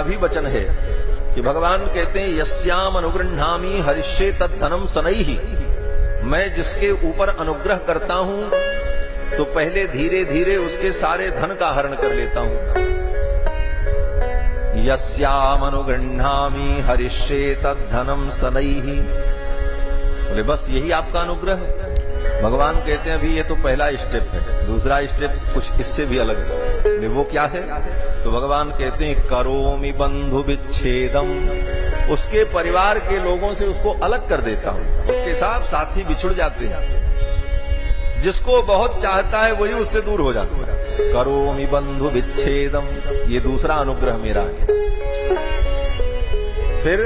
भी वचन है कि भगवान कहते हैं यस्याम अनुगृह्णामि हरिष्ये तद्धनम सनैहि। मैं जिसके ऊपर अनुग्रह करता हूं तो पहले धीरे धीरे उसके सारे धन का हरण कर लेता हूं। यस्याम अनुगृह्णामि हरिष्ये तद्धनम सनैहि। बोले बस यही आपका अनुग्रह है? भगवान कहते हैं अभी ये तो पहला स्टेप है, दूसरा स्टेप कुछ इससे भी अलग है। वो क्या है? तो भगवान कहते हैं करोमि बंधु विच्छेदम। उसके परिवार के लोगों से उसको अलग कर देता हूं। उसके साथ साथी बिछुड़ जाते हैं, जिसको बहुत चाहता है वही उससे दूर हो जाता है। करोमि बंधु विच्छेदम, ये दूसरा अनुग्रह मेरा है। फिर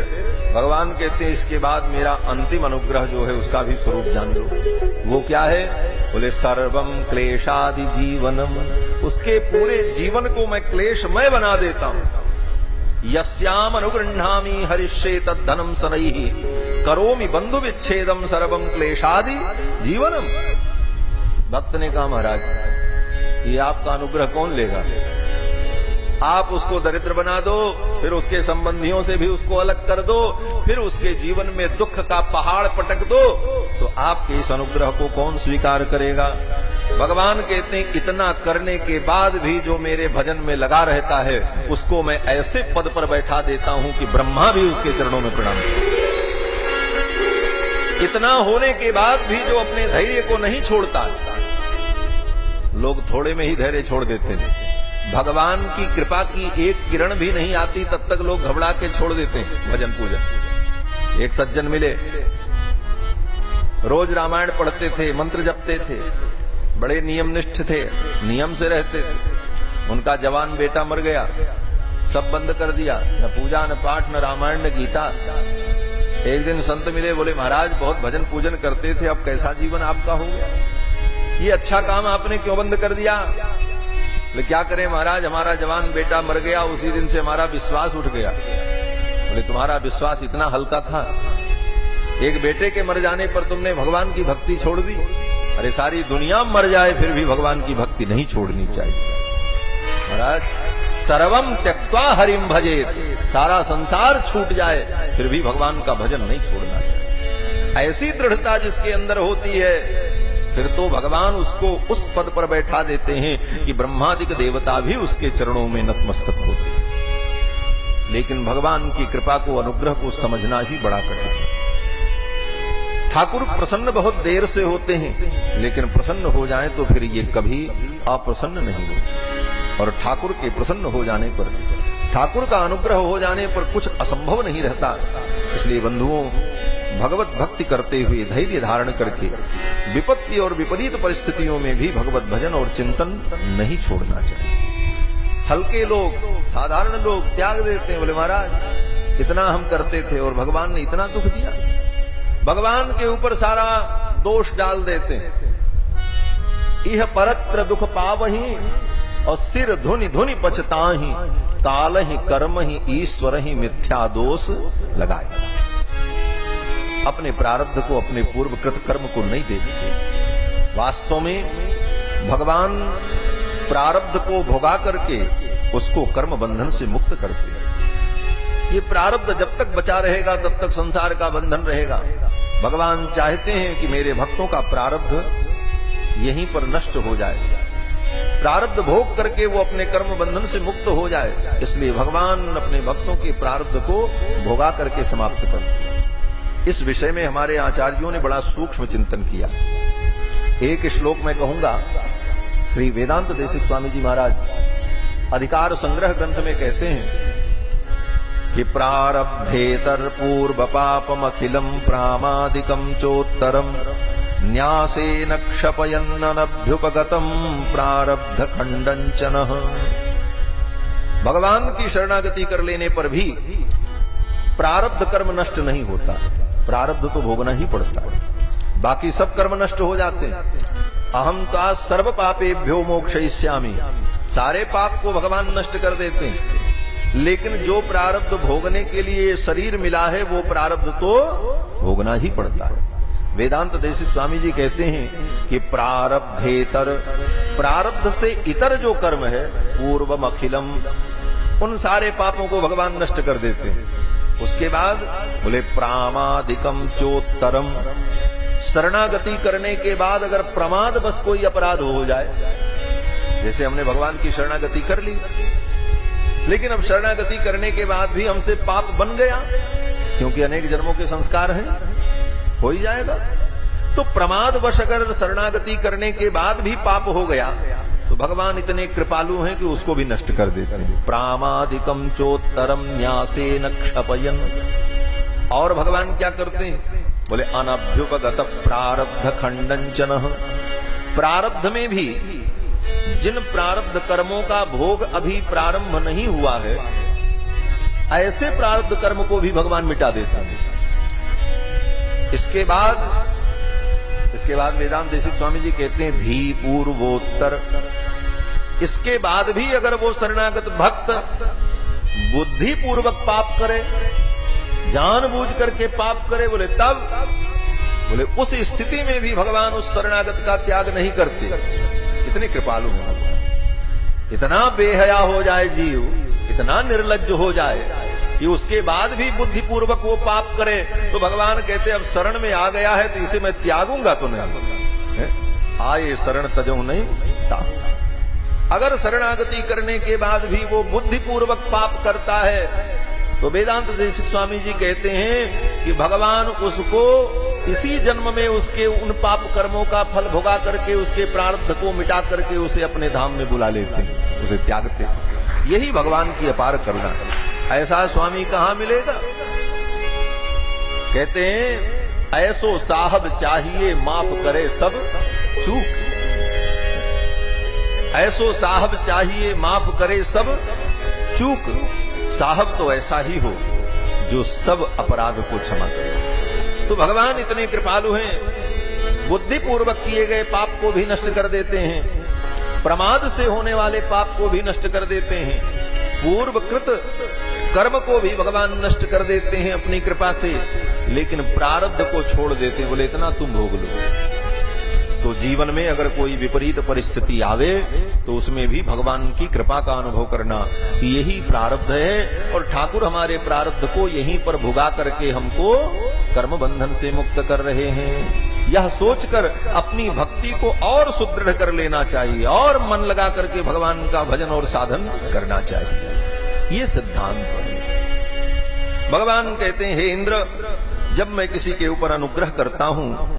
भगवान कहते हैं इसके बाद मेरा अंतिम अनुग्रह जो है उसका भी स्वरूप जान लो। वो क्या है? बोले सर्वम क्लेशादि जीवनम। उसके पूरे जीवन को मैं क्लेशमय बना देता हूं। यस्याम अनुगृह्णामि हरिष्ये तद्धनम सनैहि करोमि बंधु विच्छेदम सर्वम क्लेशादि जीवनम। भक्त ने कहा महाराज ये आपका अनुग्रह कौन लेगा? आप उसको दरिद्र बना दो, फिर उसके संबंधियों से भी उसको अलग कर दो, फिर उसके जीवन में दुख का पहाड़ पटक दो, तो आपके इस अनुग्रह को कौन स्वीकार करेगा? भगवान कहते हैं इतना करने के बाद भी जो मेरे भजन में लगा रहता है उसको मैं ऐसे पद पर बैठा देता हूं कि ब्रह्मा भी उसके चरणों में प्रणाम करते। इतना होने के बाद भी जो अपने धैर्य को नहीं छोड़ता, लोग थोड़े में ही धैर्य छोड़ देते हैं। भगवान की कृपा की एक किरण भी नहीं आती तब तक लोग घबरा के छोड़ देते हैं भजन पूजन। एक सज्जन मिले, रोज रामायण पढ़ते थे, मंत्र जपते थे, बड़े नियमनिष्ठ थे, नियम से रहते थे। उनका जवान बेटा मर गया, सब बंद कर दिया, न पूजा न पाठ न रामायण न गीता। एक दिन संत मिले, बोले महाराज बहुत भजन पूजन करते थे, अब कैसा जीवन आपका हो गया? ये अच्छा काम आपने क्यों बंद कर दिया? बोले क्या करें महाराज, हमारा जवान बेटा मर गया, उसी दिन से हमारा विश्वास उठ गया। बोले तुम्हारा विश्वास इतना हल्का था? एक बेटे के मर जाने पर तुमने भगवान की भक्ति छोड़ दी? अरे सारी दुनिया मर जाए फिर भी भगवान की भक्ति नहीं छोड़नी चाहिए। महाराज सर्वम त्यक्त्वा हरिम भजेत, सारा संसार छूट जाए फिर भी भगवान का भजन नहीं छोड़ना चाहिए। ऐसी दृढ़ता जिसके अंदर होती है फिर तो भगवान उसको उस पद पर बैठा देते हैं कि ब्रह्मादिक देवता भी उसके चरणों में नतमस्तक होते हैं। लेकिन भगवान की कृपा को, अनुग्रह को समझना ही बड़ा कठिन है। ठाकुर प्रसन्न बहुत देर से होते हैं, लेकिन प्रसन्न हो जाए तो फिर ये कभी अप्रसन्न नहीं होते। और ठाकुर के प्रसन्न हो जाने पर, ठाकुर का अनुग्रह हो जाने पर कुछ असंभव नहीं रहता। इसलिए बंधुओं, भगवत भक्ति करते हुए धैर्य धारण करके विपत्ति और विपरीत परिस्थितियों में भी भगवत भजन और चिंतन नहीं छोड़ना चाहिए। हल्के लोग, साधारण लोग त्याग देते हैं। बोले महाराज इतना हम करते थे और भगवान ने इतना दुख दिया। भगवान के ऊपर सारा दोष डाल देते हैं। इह परत्र दुख पावही और सिर धुनि धुनि पछताही, काल ही कर्म ही ईश्वर ही मिथ्या दोष लगाए। अपने प्रारब्ध को, अपने पूर्व कृत कर्म को नहीं देखते। वास्तव में भगवान प्रारब्ध को भोगा करके उसको कर्म बंधन से मुक्त करते हैं। ये प्रारब्ध जब तक बचा रहेगा तब तक संसार का बंधन रहेगा। भगवान चाहते हैं कि मेरे भक्तों का प्रारब्ध यहीं पर नष्ट हो जाए, प्रारब्ध भोग करके वो अपने कर्म बंधन से मुक्त हो जाए। इसलिए भगवान अपने भक्तों के प्रारब्ध को भोगा करके समाप्त करते हैं। इस विषय में हमारे आचार्यों ने बड़ा सूक्ष्म चिंतन किया। एक श्लोक में कहूंगा, श्री वेदांत देशिक स्वामी जी महाराज अधिकार संग्रह ग्रंथ में कहते हैं कि प्रारब्धेतर पूर्व पापम अखिलम प्रामादिकम चोत्तरम न्यासेन क्षपयन्नभ्युपगतम प्रारब्ध खंडंचन। भगवान की शरणागति कर लेने पर भी प्रारब्ध कर्म नष्ट नहीं होता। प्रारब्ध तो भोगना ही पड़ता है, बाकी सब कर्म नष्ट हो जाते हैं। अहम ता सर्व पापेभ्यो मोक्षयिष्यामि, सारे पाप को भगवान नष्ट कर देते हैं। लेकिन जो प्रारब्ध भोगने के लिए शरीर मिला है वो प्रारब्ध तो भोगना ही पड़ता है। वेदांत देशिक स्वामी जी कहते हैं कि प्रारब्धेतर, प्रारब्ध से इतर जो कर्म है, पूर्वम अखिलम, उन सारे पापों को भगवान नष्ट कर देते हैं। उसके बाद बोले प्रामादिकम चोत्तरम, शरणागति करने के बाद अगर प्रमाद बस कोई अपराध हो जाए, जैसे हमने भगवान की शरणागति कर ली, लेकिन अब शरणागति करने के बाद भी हमसे पाप बन गया, क्योंकि अनेक जन्मों के संस्कार हैं, हो ही जाएगा। तो प्रमाद वश अगर शरणागति करने के बाद भी पाप हो गया तो भगवान इतने कृपालु हैं कि उसको भी नष्ट कर देते हैं। प्रामादिकम चोत्तरम न्यासेन क्षपयन्। और भगवान क्या करते हैं? बोले अनभ्युपगत प्रारब्ध खंडंचन। प्रारब्ध में भी जिन प्रारब्ध कर्मों का भोग अभी प्रारंभ नहीं हुआ है, ऐसे प्रारब्ध कर्म को भी भगवान मिटा देता है। इसके बाद वेदांत देशिक स्वामी जी कहते हैं धी पूर्वोत्तर। इसके बाद भी अगर वो शरणागत भक्त बुद्धि पूर्वक पाप करे, जानबूझ करके पाप करे, बोले उस स्थिति में भी भगवान उस शरणागत का त्याग नहीं करते। कितने कृपालु हैं भगवान। इतना बेहया हो जाए जीव, इतना निर्लज्ज हो जाए कि उसके बाद भी बुद्धि पूर्वक वो पाप करे तो भगवान कहते अब शरण में आ गया है तो इसे मैं त्यागूंगा तो नहीं, आए शरण तजऊ नहीं ताकूंगा। अगर शरणागति करने के बाद भी वो बुद्धि पूर्वक पाप करता है तो वेदांत देशिक स्वामी जी कहते हैं कि भगवान उसको इसी जन्म में उसके उन पाप कर्मों का फल भोगा करके उसके प्रारब्ध को मिटा करके उसे अपने धाम में बुला लेते हैं, उसे त्यागते। यही भगवान की अपार करुणा है। ऐसा स्वामी कहां मिलेगा? कहते हैं ऐसो साहब चाहिए माफ करे सब चूक। ऐसो साहब चाहिए माफ करे सब चूक। साहब तो ऐसा ही हो जो सब अपराध को क्षमा करे। तो भगवान इतने कृपालु हैं, बुद्धि पूर्वक किए गए पाप को भी नष्ट कर देते हैं, प्रमाद से होने वाले पाप को भी नष्ट कर देते हैं, पूर्वकृत कर्म को भी भगवान नष्ट कर देते हैं अपनी कृपा से, लेकिन प्रारब्ध को छोड़ देते हैं। बोले इतना तुम भोग लो। तो जीवन में अगर कोई विपरीत परिस्थिति आवे तो उसमें भी भगवान की कृपा का अनुभव करना कि यही प्रारब्ध है और ठाकुर हमारे प्रारब्ध को यहीं पर भुगा करके हमको कर्म बंधन से मुक्त कर रहे हैं। यह सोचकर अपनी भक्ति को और सुदृढ़ कर लेना चाहिए और मन लगा करके भगवान का भजन और साधन करना चाहिए। ये सिद्धांत है। भगवान कहते हैं हे इंद्र, जब मैं किसी के ऊपर अनुग्रह करता हूं